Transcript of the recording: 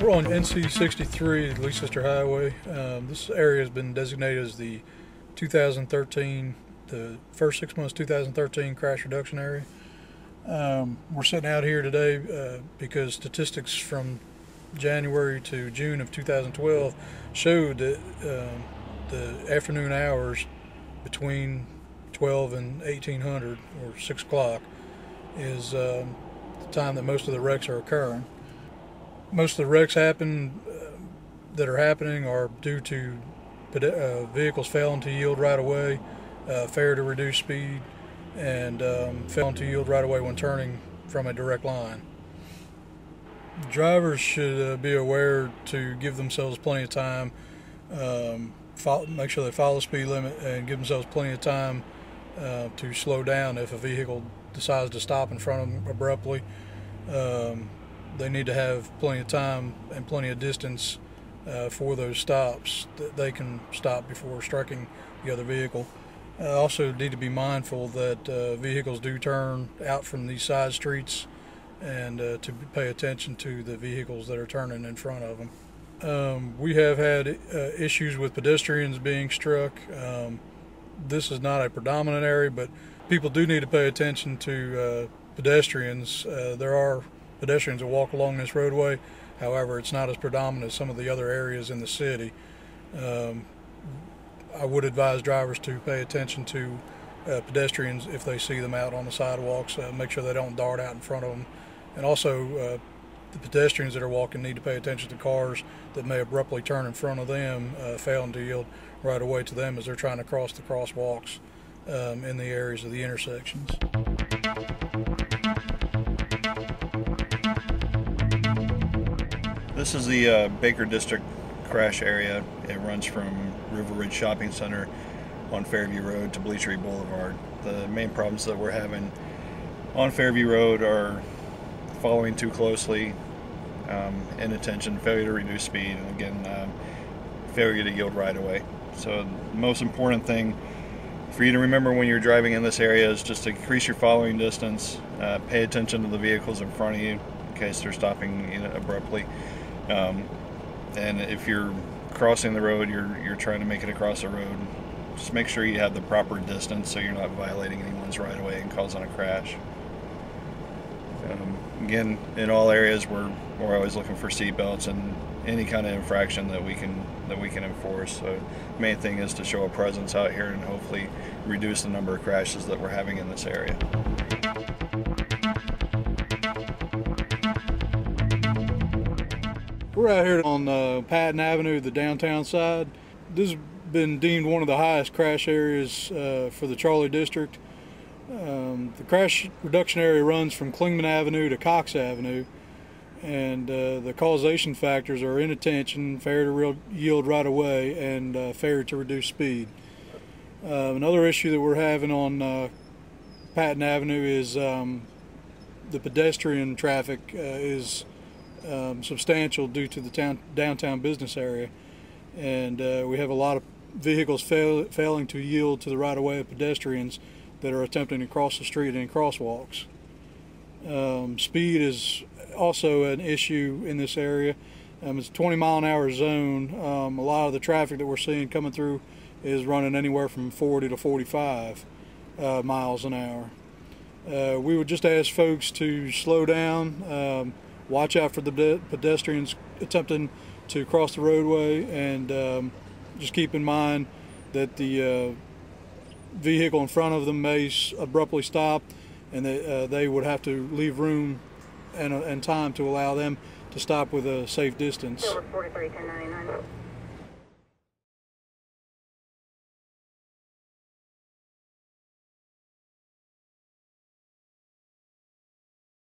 We're on NC 63, Leicester Highway. This area has been designated as the 2013, the first 6 months 2013 crash reduction area. We're sitting out here today because statistics from January to June of 2012 showed that the afternoon hours between 12 and 1800 or 6 o'clock is the time that most of the wrecks are occurring. Most of the wrecks that are happening are due to vehicles failing to yield right away, failure to reduce speed, and failing to yield right away when turning from a direct line. Drivers should be aware to give themselves plenty of time, make sure they follow the speed limit, and give themselves plenty of time to slow down if a vehicle decides to stop in front of them abruptly. They need to have plenty of time and plenty of distance for those stops that they can stop before striking the other vehicle. Also need to be mindful that vehicles do turn out from these side streets, and to pay attention to the vehicles that are turning in front of them. We have had issues with pedestrians being struck. This is not a predominant area, but people do need to pay attention to pedestrians. There are pedestrians that walk along this roadway. However, it's not as predominant as some of the other areas in the city. I would advise drivers to pay attention to pedestrians if they see them out on the sidewalks. Make sure they don't dart out in front of them. And also, the pedestrians that are walking need to pay attention to cars that may abruptly turn in front of them, failing to yield right away to them as they're trying to cross the crosswalks in the areas of the intersections. This is the Baker District crash area. It runs from River Ridge Shopping Center on Fairview Road to Bleachery Boulevard. The main problems that we're having on Fairview Road are following too closely, inattention, failure to reduce speed, and again, failure to yield right away. So the most important thing for you to remember when you're driving in this area is just to increase your following distance, pay attention to the vehicles in front of you in case they're stopping abruptly. And if you're crossing the road, you're trying to make it across the road, just make sure you have the proper distance so you're not violating anyone's right of way and causing a crash. Again, in all areas we're always looking for seat belts and any kind of infraction that we can enforce. So the main thing is to show a presence out here and hopefully reduce the number of crashes that we're having in this area. We're out here on Patton Avenue, the downtown side. This has been deemed one of the highest crash areas for the Charlie District. The crash reduction area runs from Clingman Avenue to Cox Avenue, and the causation factors are inattention, failure to yield right away, and failure to reduce speed. Another issue that we're having on Patton Avenue is the pedestrian traffic is substantial due to the downtown business area, and we have a lot of vehicles failing to yield to the right of way of pedestrians that are attempting to cross the street in crosswalks. Speed is also an issue in this area. It's a 20-mile-an-hour zone. A lot of the traffic that we're seeing coming through is running anywhere from 40 to 45 miles an hour. We would just ask folks to slow down, watch out for the pedestrians attempting to cross the roadway, and just keep in mind that the vehicle in front of them may abruptly stop, and they would have to leave room and time to allow them to stop with a safe distance. 43, 1099.